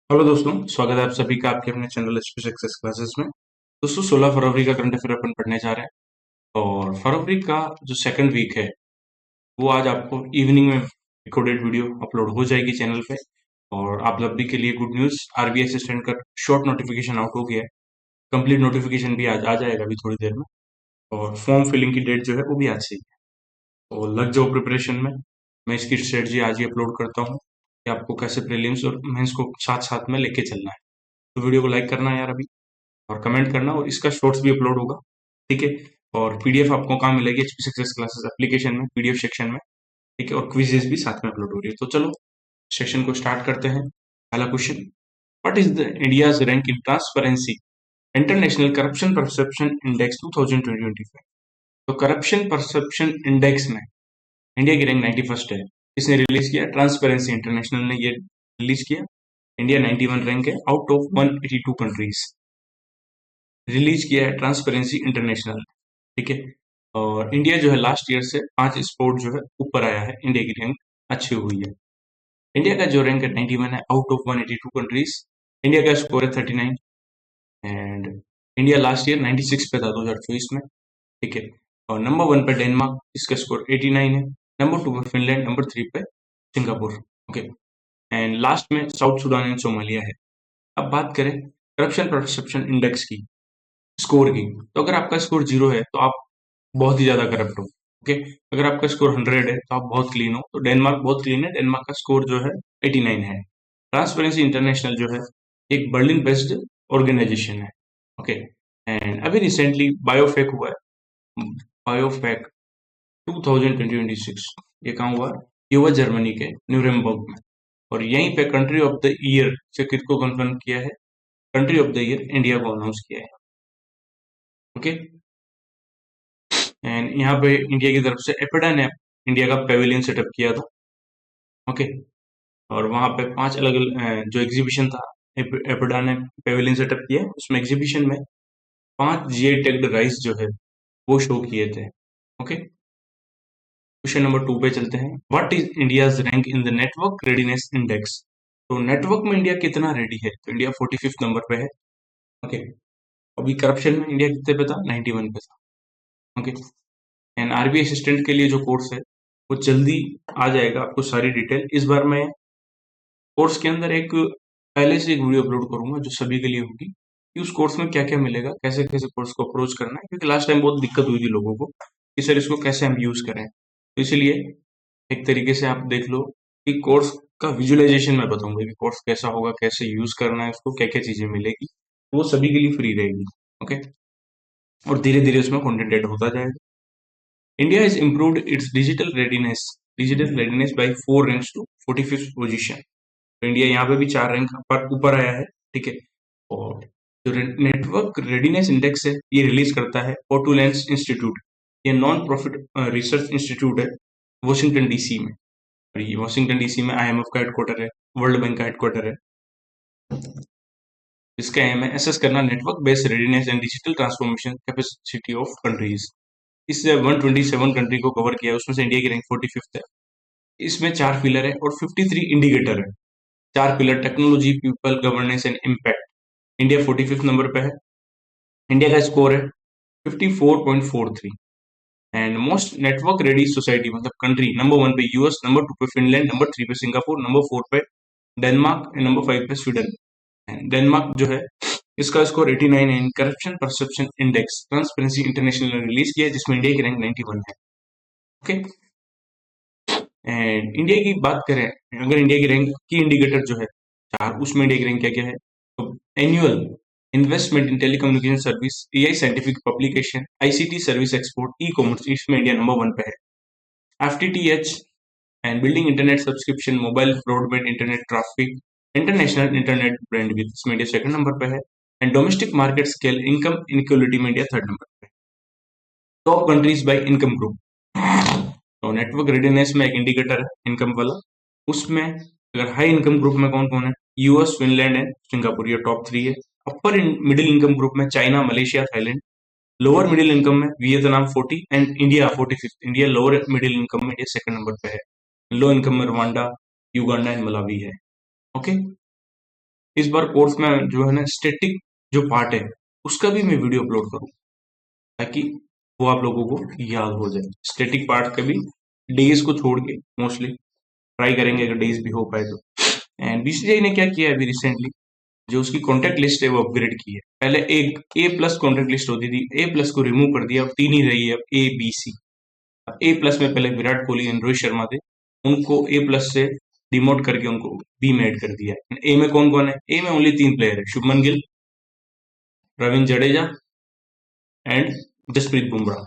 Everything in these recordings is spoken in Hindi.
हेलो दोस्तों, स्वागत है आप सभी का आपके अपने चैनल एचपी सक्सेस क्लासेस में। दोस्तों 16 फरवरी का करंट अफेयर अपन पढ़ने जा रहे हैं और फरवरी का जो सेकंड वीक है वो आज आपको इवनिंग में रिकॉर्डेड वीडियो अपलोड हो जाएगी चैनल पे। और आप सभी के लिए गुड न्यूज़, आरबीआई असिस्टेंट का शॉर्ट नोटिफिकेशन आउट हो गया है। कंप्लीट नोटिफिकेशन भी आज आ जाएगा अभी थोड़ी देर में। और फॉर्म फिलिंग की डेट जो है वो भी आज से ही है। तो लग जाओ प्रिपरेशन में। मैं इसकी स्ट्रेटजी आज ही अपलोड करता हूँ कि आपको कैसे प्रीलिम्स और मेंस को साथ साथ में लेके चलना है। तो वीडियो को लाइक करना है यार अभी, और कमेंट करना, और इसका शॉर्ट्स भी अपलोड होगा। ठीक है। और पीडीएफ आपको कहाँ मिलेगी? एचपी सक्सेस क्लासेस एप्लीकेशन में पीडीएफ सेक्शन में। ठीक है। और क्विजेस भी साथ में अपलोड हो रही है। तो चलो सेशन को स्टार्ट करते हैं। पहला question, what is the India's rank in transparency international corruption perception index 2025? तो करप्शन परसेप्शन इंडेक्स में इंडिया की रैंक 91st है। इसने रिलीज किया, ट्रांसपेरेंसी इंटरनेशनल ने ये रिलीज किया। इंडिया 91 रैंक है आउट ऑफ 182 कंट्रीज। रिलीज किया है ट्रांसपेरेंसी इंटरनेशनल। ठीक है। और इंडिया जो है लास्ट ईयर से 5 स्पोर्ट जो है ऊपर आया है, इंडिया की रैंक अच्छी हुई है। इंडिया का जो रैंक है 91 है आउट ऑफ 182 कंट्रीज। इंडिया का स्कोर है 39। एंड इंडिया लास्ट ईयर 96 पे था 2024 में। ठीक है। और नंबर 1 पे डेनमार्क, इसका स्कोर 89 है। नंबर 2 पे फिनलैंड, नंबर 3 पे सिंगापुर। ओके। एंड लास्ट में साउथ सुडान एंड सोमालिया है। अब बात करें करप्शन परसेप्शन इंडेक्स की, स्कोर की। तो अगर आपका स्कोर 0 है तो आप बहुत ही ज्यादा करप्ट हो। ओके। अगर आपका स्कोर 100 है तो आप बहुत क्लीन हो। तो डेनमार्क बहुत क्लीन है, डेनमार्क का स्कोर जो है 89 है। ट्रांसपेरेंसी इंटरनेशनल जो है एक बर्लिन बेस्ड ऑर्गेनाइजेशन है। ओके। एंड अभी रिसेंटली बायोफेक हुआ है, बायोफेक 2026। ये कहाँ हुआ? ये हुआ जर्मनी के न्यूरेमबर्ग में। और यहीं पे कंट्री ऑफ द ईयर से किसको कंफर्म किया है? Country of the year India को अनाउंस किया है। ओके। एंड यहाँ पे इंडिया की तरफ से एपेडा ने इंडिया का पेविलियन सेटअप किया था। ओके। और वहाँ पे 5 अलग अलग जो एग्जीबिशन था, एपेडा ने पेविलियन सेटअप किया, उसमें एग्जीबिशन में 5 जीआई टैग्ड राइस जो है वो शो किए थे। ओके। क्वेश्चन नंबर 2 पे चलते हैं। What is India's rank in the network readiness index? तो नेटवर्क में इंडिया कितना रेडी है? तो इंडिया 45th नंबर पे है। ओके। अभी करप्शन में इंडिया कितने पे था? 91 पे था। ओके। एंड आरबीआई असिस्टेंट के लिए जो कोर्स है वो जल्दी आ जाएगा, आपको सारी डिटेल। इस बार मैं कोर्स के अंदर एक पहले से एक वीडियो अपलोड करूंगा जो सभी के लिए होगी कि उस कोर्स में क्या क्या मिलेगा, कैसे कैसे कोर्स को अप्रोच करना है, क्योंकि लास्ट टाइम बहुत दिक्कत हुई थी लोगों को कि सर इसको कैसे हम यूज करें। तो इसलिए एक तरीके से आप देख लो कि कोर्स का विजुअलाइजेशन मैं बताऊंगा कि कोर्स कैसा होगा, कैसे यूज करना है उसको, क्या क्या चीजें मिलेगी। वो सभी के लिए फ्री रहेगी। ओके। और धीरे धीरे उसमें कंटेंट ऐड होता जाएगा। India has improved its digital readiness by 4 ranks to 45th position। तो इंडिया यहाँ पे भी 4 रैंक पर ऊपर आया है। ठीक है। और जो नेटवर्क रेडीनेस इंडेक्स है ये रिलीज करता है ऑटोलेंस इंस्टीट्यूट। ये नॉन प्रॉफिट रिसर्च इंस्टीट्यूट है वॉशिंगटन डीसी में। और ये वॉशिंगटन डीसी में आईएमएफ का हेडक्वार्टर है, वर्ल्ड बैंक का हेडक्वार्टर है। इसका एम है एसेस करना network based readiness and digital transformation capacity of countries. इससे 127 कंट्री को कवर किया है, उसमें से इंडिया की रैंक 45th है। इसमें 4 पिलर है और 53 इंडिकेटर है। 4 pillar, technology, people, governance and impact. India 45th number पे है। इंडिया का स्कोर है 54.43। And most network ready society मतलब कंट्री, नंबर 1 पे यूएस, नंबर 2 पे फिनलैंड, नंबर 3 पे सिंगापुर, नंबर 4 पे डेनमार्क एंड नंबर 5 पे स्वीडन। डेनमार्क जो है इसका स्कोर 89 है। Corruption perception index transparency international ने रिलीज किया है जिसमें इंडिया की रैंक 91 है। ओके। एंड इंडिया की बात करें, अगर इंडिया की रैंक की इंडिकेटर जो है 4, उसमें इंडिया की रैंक क्या क्या है? तो annual investment in telecommunication service, AI scientific publication, ICT service export, e commerce, इसमें इंडिया नंबर 1 पे है। FTTH and building internet subscription, mobile broadband internet traffic, international internet bandwidth, इसमें इंडिया सेकंड नंबर पे है। And domestic market scale income inequality में इंडिया थर्ड नंबर पे है। Top countries by income group. तो नेटवर्क रेडीनेस में एक इंडिकेटर है इनकम वाला, उसमें अगर हाई इनकम ग्रुप में कौन कौन है? यूएस, फिनलैंड एंड सिंगापुर, ये टॉप 3 है। अपर मिडिल इनकम ग्रुप में China, Malaysia, Thailand. Lower middle income में Vietnam 40 and India 45th। India lower middle income में इंडिया सेकंड नंबर पे है। लो इनकम में रवांडा, युगांडा एंड मलावी है। ओके। इस बार कोर्स में जो है ना स्टैटिक जो पार्ट है उसका भी मैं वीडियो अपलोड करूँ, ताकि वो आप लोगों को याद हो जाए। स्टैटिक पार्ट का भी डेज को छोड़ के मोस्टली ट्राई करेंगे, अगर डेज भी हो पाए तो। एंड बीसीसीआई ने क्या किया है अभी रिसेंटली, जो उसकी कॉन्टैक्ट लिस्ट है वो अपग्रेड की है। पहले एक ए प्लस कॉन्टैक्ट लिस्ट होती थी, ए प्लस को रिमूव कर दिया, अब तीन ही रही है, अब A B C. A plus में पहले विराट कोहली एंड रोहित शर्मा थे, उनको ए प्लस से डिमोट करके उनको बी में ऐड कर दिया है। ए में कौन कौन है? ए में ओनली तीन प्लेयर है, Shubman Gill, Ravindra Jadeja and Jasprit Bumrah.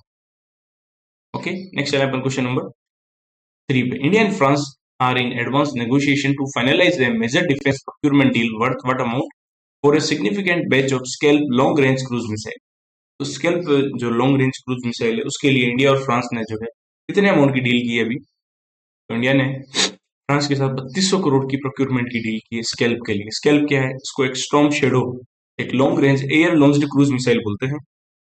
Okay, next है अपन क्वेश्चन नंबर 3 पे। India and France are in advance negotiation to finalize a major defence procurement deal worth what amount for a significant batch of SCALP long range cruise missile. तो स्केल्प जो लॉन्ग रेंज क्रूज मिसाइल है उसके लिए इंडिया और फ्रांस ने जो है कितने अमाउंट की डील की है अभी? तो इंडिया ने फ्रांस के साथ 3200 करोड़ की प्रोक्योरमेंट की डील की है स्केल्प के लिए। स्केल्प क्या है? इसको एक स्टॉर्म शेडो, एक long range air launched cruise missile बोलते हैं।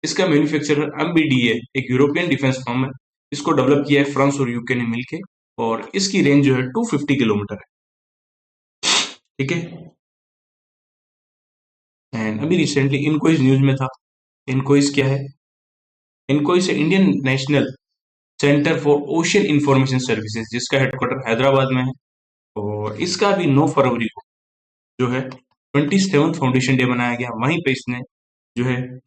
इसका मैन्युफैक्चरर एमबीडीए एक यूरोपियन डिफेंस फर्म है, इसको डेवलप किया है फ्रांस और यूके ने मिलकर, और इसकी रेंज जो है 250 किलोमीटर है। ठीक है, एंड अभी रिसेंटली इनकोइस न्यूज में था। इनकोइस क्या है? INCOIS Indian National Centre for Ocean Information Services, जिसका हेडक्वार्टर हैदराबाद में है। और इसका भी 9 फरवरी को जो है 27th फाउंडेशन डे मनाया गया। वहीं पे इसने जो है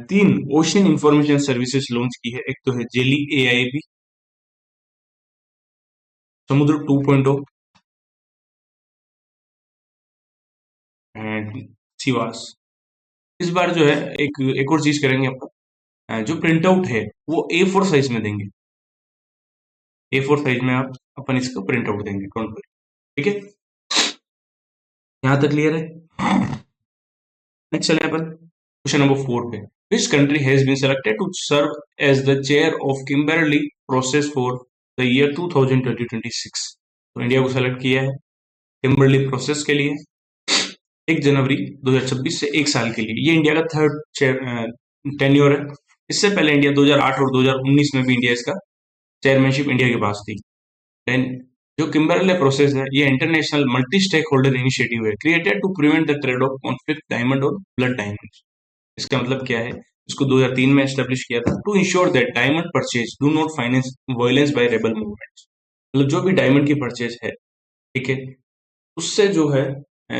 तीन ओशियन इंफॉर्मेशन सर्विसेज लॉन्च की है। एक तो है जेली एआईबी, समुद्र 2.0 एंड सिवास। इस बार जो है एक और चीज करेंगे अपन, जो प्रिंट आउट है वो A4 साइज में देंगे। A4 साइज में आप अपन इसका प्रिंट आउट देंगे, डोंट वरी। ठीक है, यहाँ तक क्लियर है? नेक्स्ट चले अपन क्वेश्चन नंबर 4 पे। Which country has been selected to serve as the chair of Kimberley process for the year 2026? तो इंडिया को सेलेक्ट किया है किम्बरली प्रोसेस के लिए 1 जनवरी 2026 से 1 साल के लिए। ये इंडिया का थर्ड टेन्योर है। इससे पहले इंडिया 2008 और 2019 में भी इंडिया इसका चेयरमैनशिप इंडिया के पास थी। देन जो किम्बरले प्रोसेस है ये international multi stakeholder initiative है, created to prevent the trade of conflict diamond और ब्लड डायमंड। इसका मतलब क्या है? इसको 2003 में एस्टेब्लिश किया था to ensure that diamond purchase do not finance violence by rebel movements. मतलब जो भी डायमंड की परचेज है, ठीक है, उससे जो है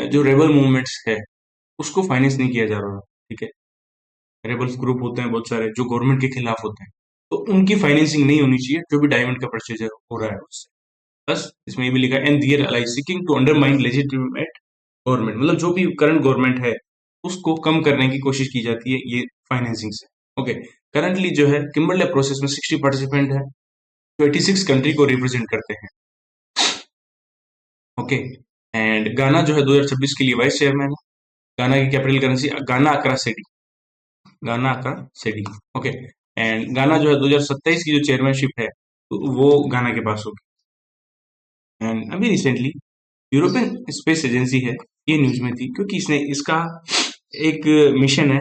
जो रेबल मूवमेंट्स है उसको फाइनेंस नहीं किया जा रहा। ठीक है, रेबल्स ग्रुप होते हैं बहुत सारे जो गवर्नमेंट के खिलाफ होते हैं, तो उनकी फाइनेंसिंग नहीं होनी चाहिए जो भी डायमंड का परचेज हो रहा है उससे। बस इसमें ये भी लिखा है and their ally seeking to undermine legitimate government, मतलब जो भी करंट गवर्नमेंट है उसको कम करने की कोशिश की जाती है ये फाइनेंसिंग से। ओके, करंटली जो है किम्बरले प्रोसेस में 60 पार्टिसिपेंट है जो 86 कंट्री को रिप्रेजेंट करते हैं। ओके, एंड गाना जो है 2026 के लिए वाइस चेयरमैन है। गाना की कैपिटल करेंसी गाना अकरा सिटी, गाना अकरा सिटी। ओके, एंड गाना जो है 2027 की जो चेयरमैनशिप है तो वो गाना के पास होगी। एंड अभी रिसेंटली यूरोपियन स्पेस एजेंसी है, ये न्यूज में थी क्योंकि इसने इसका एक मिशन है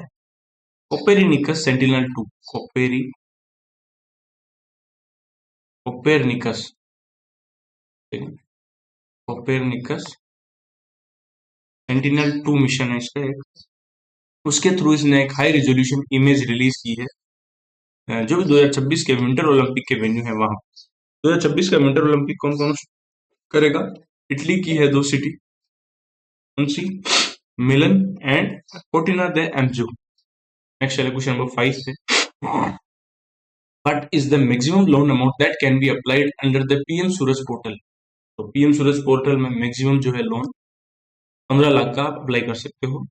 कोपेरनिकस सेंटिनल 2। कोपेरनिकस कोपेरनिकस सेंटिनल 2 मिशन है इसका एक। उसके थ्रू इसने एक हाई रेजोल्यूशन इमेज रिलीज की है, जो भी 2026 के विंटर ओलंपिक के वेन्यू है वहां। 2026 का विंटर ओलंपिक कौन कौन करेगा? इटली की है 2 सिटी, कौन सी? मिलन एंड कोटिना दे एम्जू। नेक्स्ट चले क्वेश्चन नंबर 5 पे। What is the maximum loan amount that can be applied under the PM Suraj portal? तो पीएम सूरज पोर्टल में मैक्सिमम जो है लोन 15 लाख का आप अप्लाई कर सकते हो।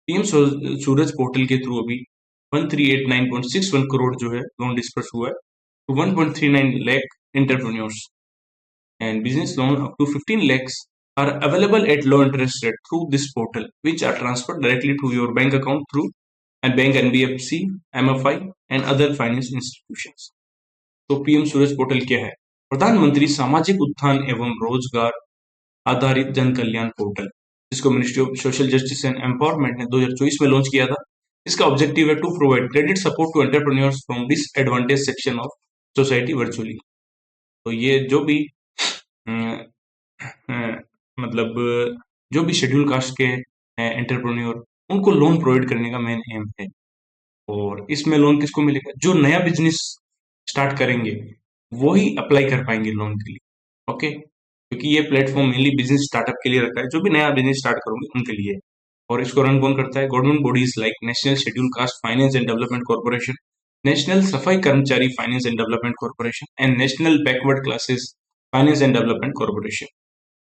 पीएम सूरज पोर्टल के थ्रू अभी 1389.61 करोड़ जो है लोन डिस्पर्स हुआ है to 1.39 lakh entrepreneurs, and business loan up to 15 lakhs are available at low interest rate through this portal, which are transferred directly to your bank account through a bank, NBFC, MFI and other finance institutions. तो पीएम सूरज पोर्टल क्या है? प्रधानमंत्री सामाजिक उत्थान एवं रोजगार आधारित जन कल्याण पोर्टल, जिसको ministry of social justice and empowerment ने 2024 में लॉन्च किया था। इसका ऑब्जेक्टिव है to provide credit support to entrepreneurs from disadvantage section of society virtually. तो ये जो भी अ, मतलब जो भी शेड्यूल कास्ट के एंटरप्रेन्योर, उनको लोन प्रोवाइड करने का मेन एम है। और इसमें लोन किसको मिलेगा? जो नया बिजनेस स्टार्ट करेंगे वो ही अप्लाई कर पाएंगे लोन के लिए। ओके, क्योंकि ये प्लेटफॉर्म मेनली बिजनेस स्टार्टअप के लिए रखा है, जो भी नया बिजनेस स्टार्ट करोगे उनके लिए है। और इसको रन कौन करता है? Government bodies like national schedule caste finance and development corporation, national सफाई कर्मचारी finance and development corporation and national backward classes finance and development corporation.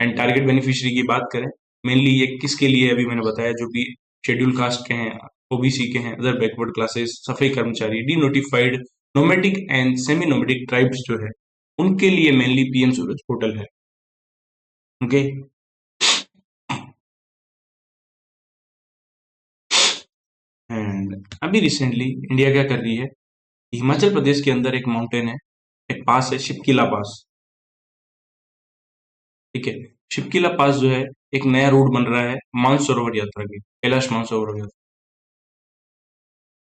And target beneficiary की बात करें, मेनली ये किसके लिए है? अभी मैंने बताया, जो भी शेड्यूल कास्ट के हैं, ओबीसी के हैं, अदर बैकवर्ड क्लासेस, सफाई कर्मचारी, denotified, nomadic and semi nomadic tribes जो है, उनके लिए मेनली पीएम सूरज पोर्टल है। ओके, एंड अभी रिसेंटली इंडिया क्या कर रही है? हिमाचल प्रदेश के अंदर एक माउंटेन है, एक पास है शिपकिला पास। ठीक है, शिपकिला पास जो है, एक नया रूट बन रहा है मानसरोवर यात्रा के, कैलाश मानसरोवर यात्रा,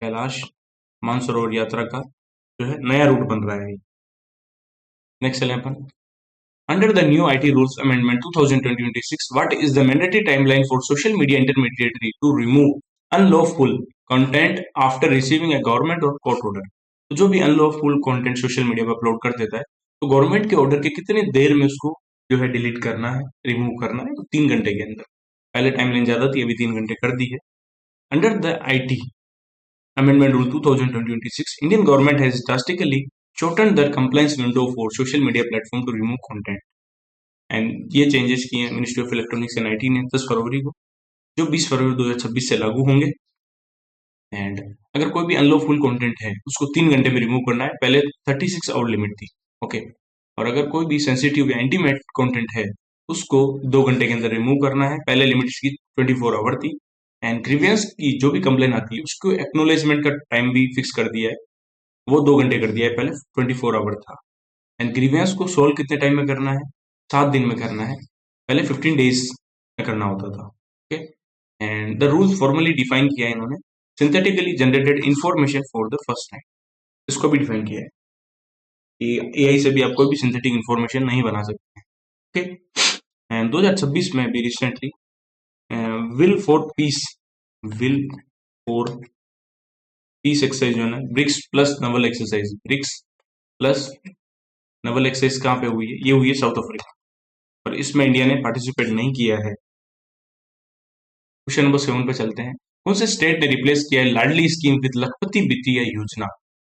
कैलाश मानसरोवर यात्रा का जो है नया रूट बन रहा है। नेक्स्ट चलें अपन। Under the new IT rules amendment 2026, what is the mandatory timeline for social media intermediary to remove unlawful content after receiving a government or court order? तो जो भी अनलॉफुल कंटेंट सोशल मीडिया पर अपलोड कर देता है, तो गवर्नमेंट के ऑर्डर के कितनी देर में उसको जो है डिलीट करना है, रिमूव करना है? तो 3 घंटे के अंदर। पहले टाइमलाइन ज्यादा थी, अभी 3 घंटे कर दी है। Under the IT Amendment Rule 2026, Indian government has drastically shortened the compliance window for social media platform to remove content. And ये चेंजेस किए हैं ministry of electronics and IT ने 10 फरवरी को, जो 20 फरवरी 2026 से लागू होंगे। एंड अगर कोई भी अनलॉफुल कंटेंट है, उसको 3 घंटे में रिमूव करना है, पहले 36 आवर लिमिट थी। ओके, और अगर कोई भी सेंसिटिव या इंटीमेट कंटेंट है, उसको 2 घंटे के अंदर रिमूव करना है, पहले लिमिट इसकी 24 आवर थी। एंड ग्रीवियंस की जो भी कंप्लेन आती है, उसको एक्नोलेजमेंट का टाइम भी फिक्स कर दिया है, वो 2 घंटे कर दिया है, पहले 24 आवर था। एंड ग्रीवियंस को सोल्व कितने टाइम में करना है? 7 दिन में करना है, पहले 15 डेज में करना होता था। Okay, and the rules formally define किया है इन्होंने, synthetically generated information for the first time, इसको भी डिफाइन किया है कि AI से भी आप कोई भी सिंथेटिक इंफॉर्मेशन नहीं बना सकते। ओके, एंड 2026 में भी recently will for peace, will for peace exercise जो है ना, BRICS plus naval exercise, BRICS plus naval exercise कहाँ पे हुई है? ये हुई है साउथ अफ्रीका, और इसमें इंडिया ने पार्टिसिपेट नहीं किया है। क्वेश्चन नंबर 7 पे चलते हैं। कौन से स्टेट ने रिप्लेस किया है लाडली स्कीम विद लखपति वित्तीय योजना?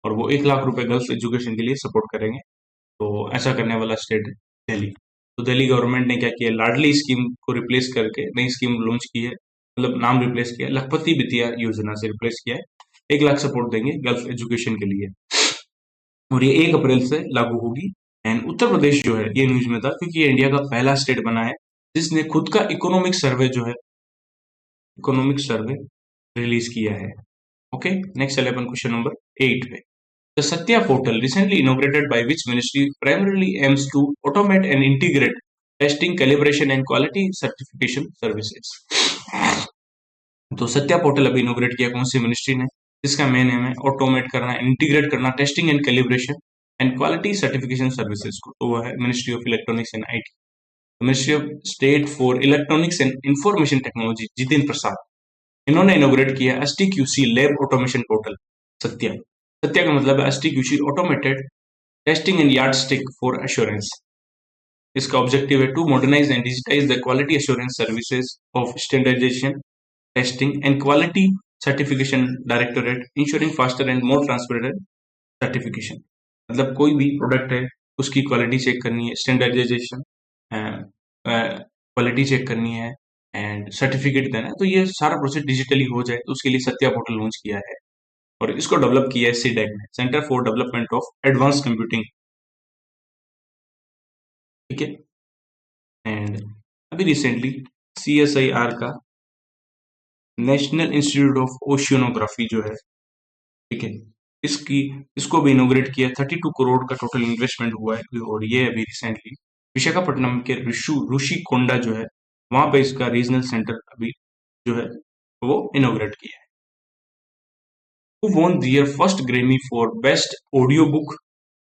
और वो 1 लाख रुपए गर्ल्स एजुकेशन के लिए सपोर्ट करेंगे। तो ऐसा करने वाला स्टेट है दिल्ली। तो दिल्ली गवर्नमेंट ने क्या किया? लाडली स्कीम को रिप्लेस करके नई स्कीम लॉन्च की है, मतलब नाम रिप्लेस किया है, लखपति वित्तीय योजना से रिप्लेस किया है। 1 लाख सपोर्ट देंगे गर्ल्स एजुकेशन के लिए, और ये 1 अप्रैल से लागू होगी। एंड उत्तर प्रदेश जो है, ये न्यूज में था क्योंकि ये इंडिया का पहला स्टेट बना है जिसने खुद का इकोनॉमिक सर्वे जो है, इकोनॉमिक सर्वे रिलीज किया है। ओके, नेक्स्ट चले अपन क्वेश्चन नंबर 8 पे। The Satya portal recently inaugurated by which ministry primarily aims to automate and integrate testing, calibration and quality certification services. तो सत्या पोर्टल अभी इनोग्रेट किया कौन सी मिनिस्ट्री ने? जिसका मेन एम है ऑटोमेट करना, इंटीग्रेट करना testing and calibration and quality certification services को, तो वो है ministry of electronics and IT। Ministry of state for electronics and information technology, Jitin Prasad, इन्होंने इनोग्रेट किया STQC lab automation portal Satya. Satya का मतलब है STQC automated testing and yardstick for assurance. इसका ऑब्जेक्टिव है to modernise and digitise the quality assurance services of standardisation, testing and quality certification directorate, ensuring faster and more transparent certification. मतलब कोई भी प्रोडक्ट है, उसकी क्वालिटी चेक करनी है, स्टैंडर्डाइजेशन, क्वालिटी चेक करनी है एंड सर्टिफिकेट देना है, तो ये सारा प्रोसेस डिजिटली हो जाए, तो उसके लिए सत्या पोर्टल लॉन्च किया है। और इसको डेवलप किया है CDEC ने, centre for development of advance computing. ठीक है, एंड अभी रिसेंटली CSIR का नेशनल इंस्टीट्यूट ऑफ ओशियनोग्राफी जो है, ठीक है, इसकी इसको भी इनोग्रेट किया। 32 करोड़ का टोटल इन्वेस्टमेंट हुआ है, और ये अभी रिसेंटली विशाखापट्टनम के ऋषिकोंडा जो है, वहां पे इसका रीजनल सेंटर अभी जो है वो इनोग्रेट किया है। Who won their first Grammy for Best Audiobook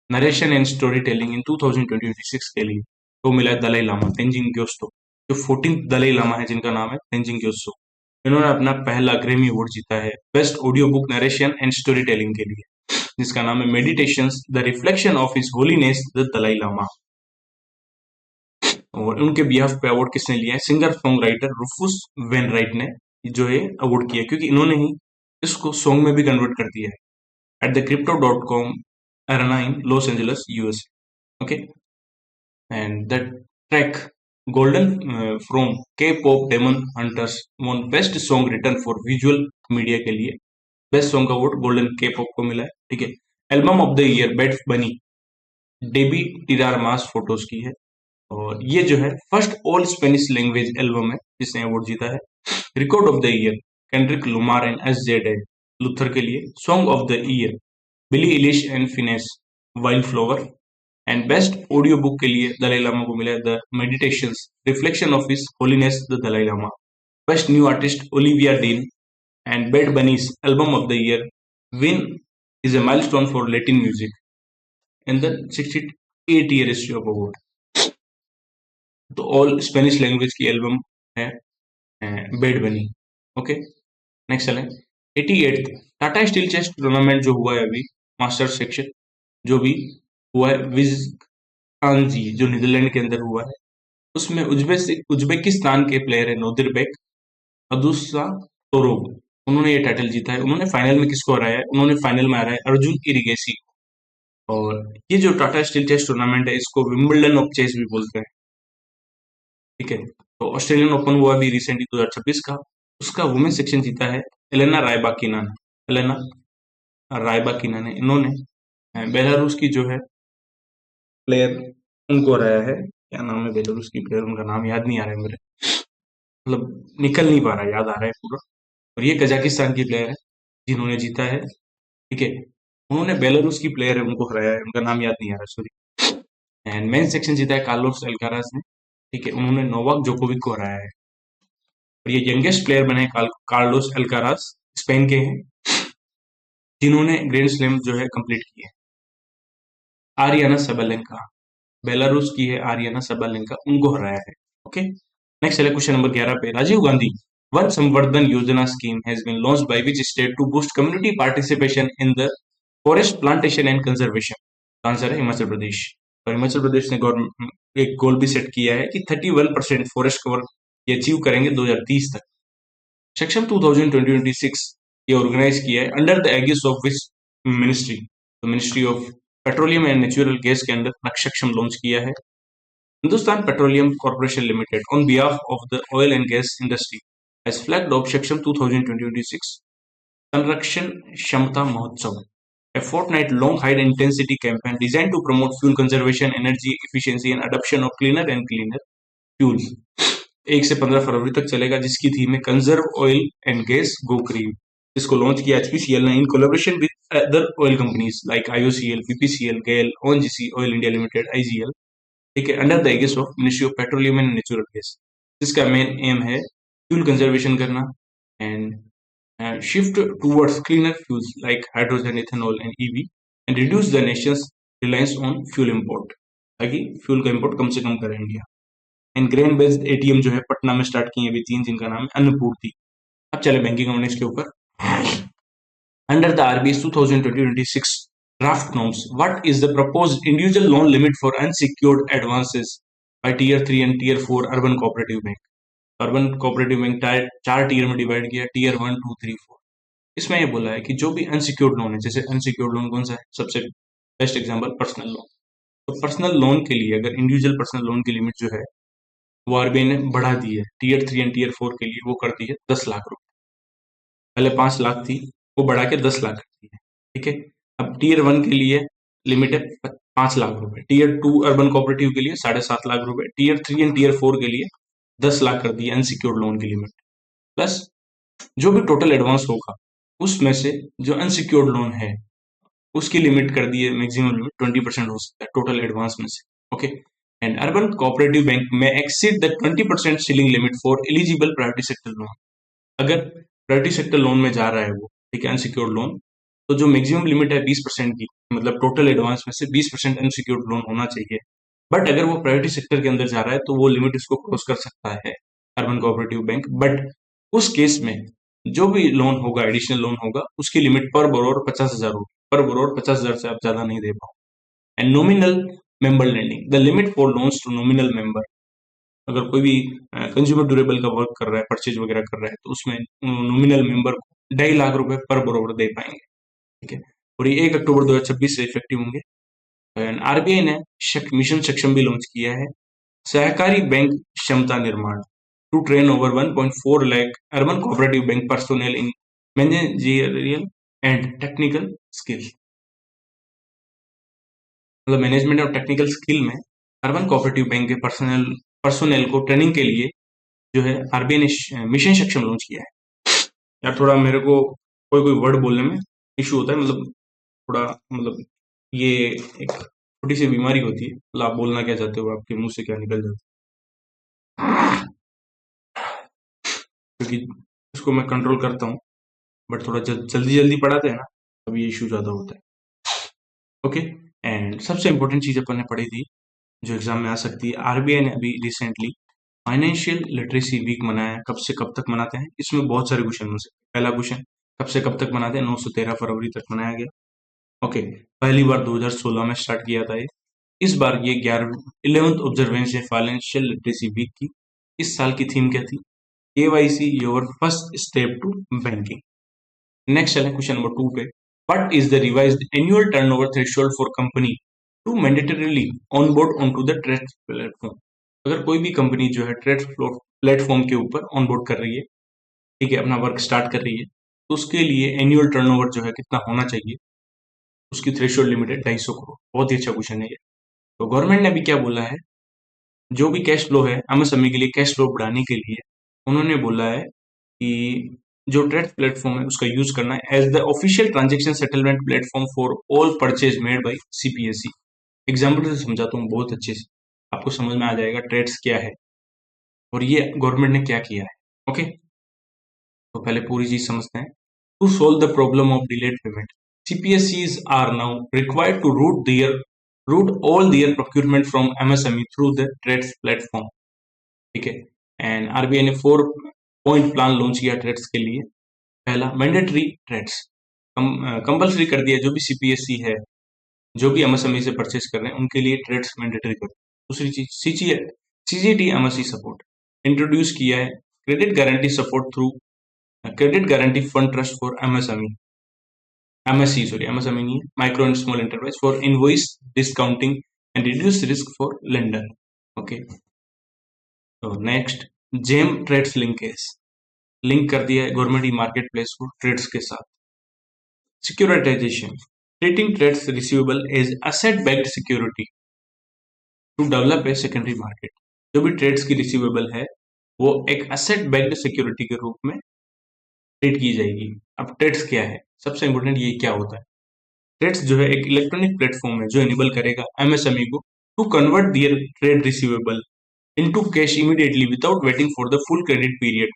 Narration and Storytelling in 2026 के लिए? तो मिला दलाई लामा, तेंजिन ग्योस्टो। जो 14th दलाई लामा है जिनका नाम है तेंजिंग ग्योत्सो, इन्होंने अपना पहला ग्रैमी अवार्ड जीता है best audio book narration and storytelling के लिए, जिसका नाम है meditations the reflection of his holiness the Dalai Lama. और उनके बिहाफ पे अवार्ड किसने लिया है? Singer songwriter Rufus Wainwright ने जो है अवार्ड किया, क्योंकि इन्होंने ही इसको सॉन्ग में भी कन्वर्ट कर दिया है at the crypto.com arena in Los Angeles, USA. Okay, and the track Golden from K-pop Demon Hunters won Best Song Written for Visual Media के लिए बेस्ट सॉन्ग का अवार्ड गोल्डन के पॉप को मिला है। ठीक है, album of the year Bad Bunny Debi Tirar Mas Fotos की है, और ये जो है first all Spanish language album है जिसने अवार्ड जीता है। Record of the year Kendrick Lamar and S Z Luther के लिए। Song of the year Billie Eilish and Finneas Wildflower. And best audio book के लिए दलाई लामा को मिला the meditations reflection of his holiness the Dalai Lama. Best new artist Olivia Dean and Bad Bunny's album of the year win is a milestone for Latin music in the 68 year history of award। तो ऑल स्पेनिश लैंग्वेज की एल्बम है बेड बनी। ओके, नेक्स्ट चलें 88th Tata steel chess tournament जो हुआ है अभी मास्टर सेक्शन जो भी हुआ है विज़कांजी जो नीदरलैंड के अंदर हुआ है, उसमें उज्बेकिस्तान के प्लेयर है नोदिरबेक अदुसा तोरोव, उन्होंने ये टाइटल जीता है। उन्होंने फाइनल में किसको हराया है? उन्होंने फाइनल में हराया है अर्जुन इरिगेसी। और ये जो टाटा स्टील चेस टूर्नामेंट है इसको विंबलडन ऑफ चेस भी बोलते हैं। ठीक है, तो ऑस्ट्रेलियन ओपन हुआ अभी रिसेंटली 2026 का, उसका वुमेन सेक्शन जीता है एलेना रायबाकिना ने। एलेना रायबाकिना ने इन्होंने बेलारूस की जो है प्लेयर उनको हराया है। क्या नाम है बेलारूस की प्लेयर? उनका नाम याद नहीं आ रहा है मेरे, मतलब निकल नहीं पा रहा, याद आ रहा है पूरा। और ये कजाकिस्तान की प्लेयर है जिन्होंने जीता है। ठीक है, उन्होंने बेलारूस की प्लेयर है उनको हराया है, उनका नाम याद नहीं आ रहा, सॉरी। एंड मेन सेक्शन जीता है कार्लोस अल्काराज ने। ठीक है, उन्होंने नोवाक जोकोविक को हराया है। और ये यंगेस्ट प्लेयर बने कार्लोस अल्काराज, स्पेन के हैं, जिन्होंने ग्रैंड स्लैम जो है कंप्लीट किए। आरियाना सबलेंका बेलारूस की है, आरियाना सबलेंका उनको हराया है। ओके, नेक्स्ट चले क्वेश्चन नंबर 11 पे। Rajiv Gandhi Van Samvardhan Yojana scheme has been launched by which state to boost community participation in the forest plantation and conservation? Answer है हिमाचल प्रदेश। और हिमाचल प्रदेश ने एक गोल भी सेट किया है कि 31% फॉरेस्ट कवर ये अचीव करेंगे 2030 तक। सेक्शन 2026 ये ऑर्गेनाइज किया है under the aegis of which ministry? तो ministry of petroleum and natural gas के अंदर नक्षक्षम लॉन्च किया है। Hindustan petroleum corporation limited on behalf of the oil and gas industry has flagged off सेक्शन 2026 संरक्षण क्षमता महोत्सव, a fortnight-long high-intensity campaign designed to promote fuel conservation, energy efficiency, and adoption of cleaner and cleaner fuels। 1 से 15 फरवरी तक चलेगा, जिसकी थीम है conserve oil and gas go green. इसको लॉन्च किया एचपीसीएल ने in collaboration with other oil companies like IOCL, BPCL, GAIL, ONGC Oil India Limited, IGL. ठीक है, under the aegis of ministry of petroleum and natural gas. जिसका मेन एम है फ्यूल कंजर्वेशन करना and shift towards cleaner fuels like hydrogen, ethanol, and EV, and reduce the nation's reliance on fuel import, ताकि फ्यूल का इंपोर्ट कम से कम करें India. And grain based ATM जो है पटना में स्टार्ट किए अभी 3, जिनका नाम है अन्नपूर्ति। अब चले बैंकिंग गवर्नेंस के ऊपर। Under the RBI 2026 draft norms, what is the proposed individual loan limit for unsecured advances by tier 3 and tier 4 urban cooperative bank? Urban cooperative bank 4 tier में डिवाइड किया, टीयर 1, 2, 3, 4। इसमें ये बोला है कि जो भी अनसिक्योर्ड लोन है, जैसे अनसिक्योर्ड लोन कौन सा है? सबसे बेस्ट एग्जांपल पर्सनल लोन। तो पर्सनल लोन के लिए अगर इंडिविजुअल पर्सनल लोन की लिमिट जो है वो आरबीआई ने बढ़ा दी है, टीयर 3 एंड टीयर 4 के लिए वो कर दी है 10 लाख रुपए। पहले 5 लाख थी, वो बढ़ा के 10 लाख कर दी है। ठीक है, अब टीयर 1 के लिए लिमिट है 5 लाख रुपए, टीयर 2 अर्बन कोऑपरेटिव के लिए 7.5 लाख रुपए, टीयर 3 एंड टीयर 4 के लिए 10 लाख कर दी है अनसिक्योर्ड लोन की लिमिट। प्लस जो भी टोटल एडवांस होगा उसमें से जो अनसिक्योर्ड लोन है उसकी लिमिट कर दी है, मैक्सिमम लिमिट 20% हो सकता है टोटल एडवांस में से। Okay, and urban cooperative bank में exceed the 20% ceiling limit for eligible private sector loan. अगर प्राइवेट सेक्टर लोन में जा रहा है वो, ठीक है, अनसिक्योर्ड लोन, तो जो मैक्सिमम लिमिट है 20% की, मतलब टोटल एडवांस में से 20% अनसिक्योर्ड लोन होना चाहिए, बट अगर वो प्राइवेट सेक्टर के अंदर जा रहा है तो वो लिमिट उसको क्रॉस कर सकता है अर्बन कोऑपरेटिव बैंक। बट उस केस में जो भी लोन होगा, एडिशनल लोन होगा, उसकी लिमिट पर बोरोवर 50,000 होगी। पर बोरोवर 50,000 से आप ज्यादा नहीं दे पाओ। And nominal member lending, the limit for loans to nominal member. अगर कोई भी कंज्यूमर ड्यूरेबल का वर्क कर रहा है, परचेज वगैरह कर रहा है, तो उसमें नॉमिनल मेंबर को 2.5 लाख रुपए पर बोरोवर दे पाएंगे। ठीक है, और ये 1 अक्टूबर 2026 से इफेक्टिव होंगे। आरबीआई ने मिशन सक्षम भी लॉन्च किया है, सहकारी बैंक क्षमता निर्माण, to train over 1.4 lakh urban cooperative bank personnel in managerial and technical skill. मतलब मैनेजमेंट और टेक्निकल स्किल में अर्बन कोऑपरेटिव बैंक के पर्सोनेल को ट्रेनिंग के लिए जो है आरबीआई ने मिशन सक्षम लॉन्च किया है। यार थोड़ा मेरे को कोई कोई वर्ड बोलने में इशू होता है, मतलब थोड़ा, मतलब ये एक छोटी सी बीमारी होती है, मतलब आप बोलना क्या चाहते हो, आपके मुंह से क्या निकल जाता है, क्योंकि इसको मैं कंट्रोल करता हूँ, बट थोड़ा जल्दी जल्दी पढ़ाते हैं ना, तब ये इशू ज्यादा होता है। ओके, एंड सबसे इंपॉर्टेंट चीज अपन ने पढ़ी थी जो एग्जाम में आ सकती है, आरबीआई ने अभी रिसेंटली फाइनेंशियल लिटरेसी वीक मनाया है। कब से कब तक मनाते हैं, इसमें बहुत सारे क्वेश्चन में से पहला क्वेश्चन, कब से कब तक मनाते हैं? 9 से 13 फरवरी तक मनाया गया। ओके, पहली बार 2016 में स्टार्ट किया था ये। इस बार ये 11th ऑब्जर्वेंस है फाइनेंशियल लिटरेसी वीक की। इस साल की थीम क्या थी? KYC your first step to banking. Next चलें क्वेश्चन नंबर 2 पे। What is the revised annual turnover threshold for company to mandatorily onboard onto the trade platform? अगर कोई भी कंपनी जो है ट्रेड प्लेटफॉर्म के ऊपर ऑनबोर्ड कर रही है, ठीक है, अपना वर्क स्टार्ट कर रही है, तो उसके लिए एनुअल टर्नओवर जो है कितना होना चाहिए? उसकी थ्रेशोल्ड लिमिट है 250 करोड़। बहुत ही अच्छा क्वेश्चन है ये। तो गवर्नमेंट ने अभी क्या बोला है, जो भी कैश फ्लो है एमएसएमई के लिए, कैश फ्लो बढ़ाने के लिए उन्होंने बोला है कि जो ट्रेड प्लेटफॉर्म है उसका यूज करना है as the official transaction settlement platform for all purchase made by CPSE. Example से समझाता हूँ बहुत अच्छे से, आपको समझ में आ जाएगा ट्रेड्स क्या है और ये गवर्नमेंट ने क्या किया है। ओके, तो पहले पूरी चीज समझते हैं। To solve the problem of delayed payment, CPSEs are now required to route all their procurement from MSME through the TReDS platform. ठीक है, एंड आरबीआई ने 4 पॉइंट प्लान लॉन्च किया ट्रेड्स के लिए। पहला, मैंडेटरी ट्रेड्स, कंपल्सरी कर दिया, जो भी सीपीएससी है, जो भी एमएसएमई से परचेज कर रहे हैं उनके लिए ट्रेड्स मैंडेटरी कर दिया। दूसरी चीज सीजीटी एमएसई सपोर्ट इंट्रोड्यूस किया है, credit guarantee support through credit guarantee fund trust for MSME, MSC sorry MSME नहीं है, micro and small enterprise, for invoice discounting and reduce risk for lender. Okay, तो next, GeM TReDS linkage, link कर दिया है गवर्नमेंट ई मार्केट प्लेस को ट्रेड्स के साथ। Securitisation, treating TReDS receivable as asset backed security to develop a secondary market. जो भी ट्रेड्स की रिसीवेबल है वो एक असेट बैक्ड सिक्योरिटी के रूप में ट्रीट की जाएगी। अब ट्रेड्स क्या है, सबसे इंपॉर्टेंट ये क्या होता है। ट्रेड्स जो है एक इलेक्ट्रॉनिक प्लेटफॉर्म है जो इनेबल करेगा एमएसएमई को to convert their trade receivable into cash immediately without waiting for the full credit period,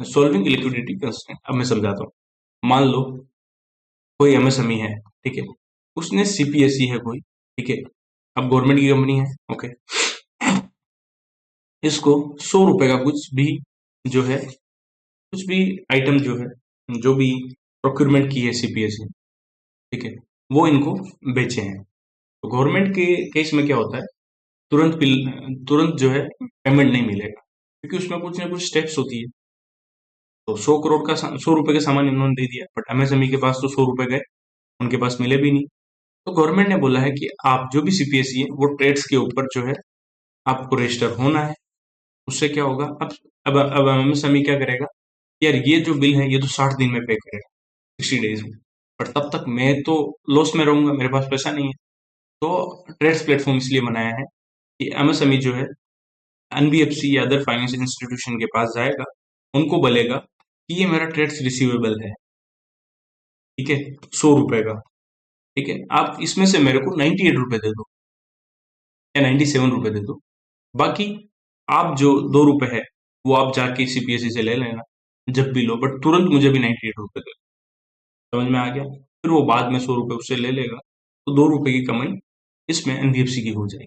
solving liquidity constraint. अब मैं समझाता हूँ। मान लो कोई एमएसएमई है, ठीक है, उसने सीपीएसई है कोई, ठीक है, अब गवर्नमेंट की कंपनी है, ओके, इसको 100 रुपए का कुछ भी जो है, कुछ भी आइटम जो है, जो भी प्रोक्योरमेंट की है सीपीएसई, ठीक है, वो इनको बेचे हैं। तो गवर्नमेंट के केस में क्या होता है, तुरंत जो है पेमेंट नहीं मिलेगा, क्योंकि उसमें कुछ ना कुछ स्टेप्स होती है। तो 100 करोड़ का 100 रुपए का सामान इन्होंने दे दिया, बट एमएसएमई के पास तो 100 रुपए गए, उनके पास मिले भी नहीं। तो गवर्नमेंट ने बोला है कि आप जो भी सीपीएसई है वो ट्रेड्स के ऊपर जो है आपको रजिस्टर होना है। उससे क्या होगा, अब एमएसएमई क्या करेगा, यार ये जो बिल है ये तो 60 दिन में पे करेगा, 60 डेज में, पर तब तक मैं तो लॉस में रहूंगा, मेरे पास पैसा नहीं है। तो ट्रेड्स प्लेटफॉर्म इसलिए बनाया है कि एमएसएमई जो है एनबीएफसी या अदर फाइनेंशियल इंस्टीट्यूशन के पास जाएगा, उनको बोलेगा कि ये मेरा ट्रेड्स रिसीवेबल है, ठीक है, 100 रुपए का, ठीक है, आप इसमें से मेरे को 98 रुपए दे दो या 97 रुपए दे दो, बाकी आप जो 2 रुपए है वो आप जाके सीपीएसई से ले लेना जब भी लो, बट तुरंत मुझे भी 98 रुपए दे दो। समझ में आ गया? फिर वो बाद में 100 रुपए उससे ले लेगा, तो 2 रुपए की कमाई इसमें एनबीएफसी की हो जाएगी।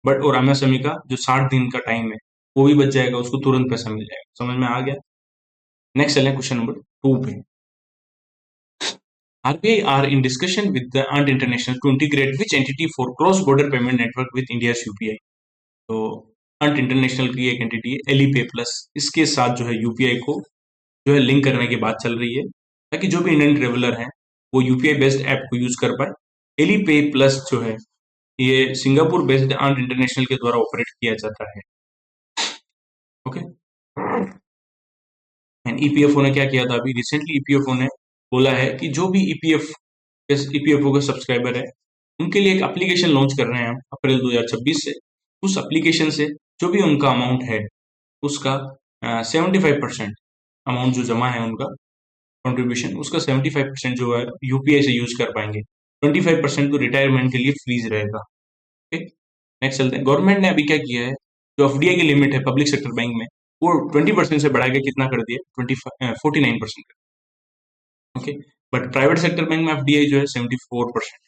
बट और एमएसएमई का जो 60 दिन का टाइम है वो भी बच जाएगा, उसको तुरंत पैसा मिल जाएगा। समझ में आ गया? नेक्स्ट चलें क्वेश्चन नंबर 2 पे। RBI are in discussion with the Ant International to integrate which entity for cross-border payment network with India's UPI। तो अंट इंटरनेशनल की एक एंटिटी है एलीपे प्लस, इसके साथ जो है यूपीआई को जो है लिंक करने की बात चल रही है, ताकि जो भी इंडियन ट्रेवलर हैं वो यूपीआई बेस्ड ऐप को यूज कर पाए। एलीपे प्लस जो है ये सिंगापुर बेस्ड अंट इंटरनेशनल के द्वारा ऑपरेट किया जाता है। ओके, एंड ईपीएफओ ने क्या किया था अभी रिसेंटली? ईपीएफओ ने बोला है कि जो भी ईपीएफओ के सब्सक्राइबर है उनके लिए एक एप्लीकेशन लॉन्च कर रहे हैं हम अप्रैल 2026 से। उस एप्लीकेशन से जो भी उनका अमाउंट है उसका 75% अमाउंट जो जमा है उनका कंट्रीब्यूशन, उसका 75% जो है यूपीआई से यूज कर पाएंगे। 25% तो रिटायरमेंट के लिए फ्रीज रहेगा। ओके, नेक्स्ट चलते हैं। गवर्नमेंट ने अभी क्या किया है, जो एफडीआई की लिमिट है पब्लिक सेक्टर बैंक में वो 20% से बढ़ा के कितना कर दिया? 49%। Okay, but private sector bank में एफडीआई जो है 74%।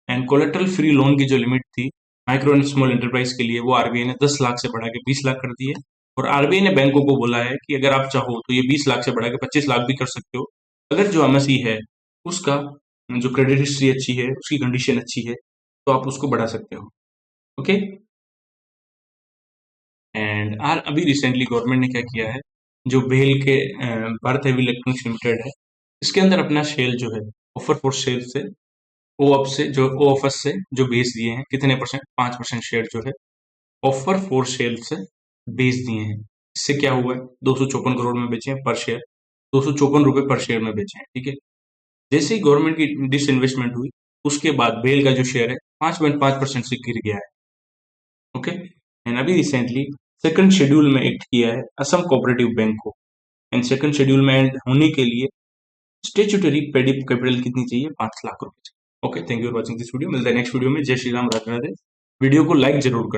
एंड कोलेटरल फ्री लोन की जो लिमिट थी माइक्रो एंड स्मॉल एंटरप्राइज के लिए वो आरबीआई ने 10 लाख से बढ़ा के 20 लाख कर दी है। और आरबीआई ने बैंकों को बोला है कि अगर आप चाहो तो ये 20 लाख से बढ़ा के 25 लाख भी कर सकते हो, अगर जो एमएसई है उसका जो क्रेडिट हिस्ट्री अच्छी है, उसकी कंडीशन अच्छी है, तो आप उसको बढ़ा सकते हो। ओके, एंड आर अभी रिसेंटली गवर्नमेंट ने क्या किया है, जो भेल के भारत हेवी इलेक्ट्रॉनिक्स लिमिटेड है इसके अंदर अपना शेयर जो है ऑफर फॉर सेल से ओएफएस से जो बेच दिए हैं, कितने परसेंट? 5% शेयर जो है ऑफर फॉर सेल से बेच दिए हैं। इससे क्या हुआ है, 254 करोड़ में बेचे हैं पर शेयर, 254 रुपए पर शेयर में बेचे हैं। ठीक है, जैसे ही गवर्नमेंट की डिसइन्वेस्टमेंट हुई उसके बाद बेल का जो शेयर है 5.5% से गिर गया है। ओके, एंड अभी रिसेंटली सेकंड शेड्यूल में एक्ट किया है असम कोऑपरेटिव बैंक को, एंड सेकंड शेड्यूल में एंड होने के लिए स्टेचुटरी पेडी कैपिटल कितनी चाहिए? 5 लाख रुपए। Okay, thank you for watching this video. मिलता है नेक्स्ट वीडियो में। जय श्री राम, राधे राधे। वीडियो को लाइक जरूर करना।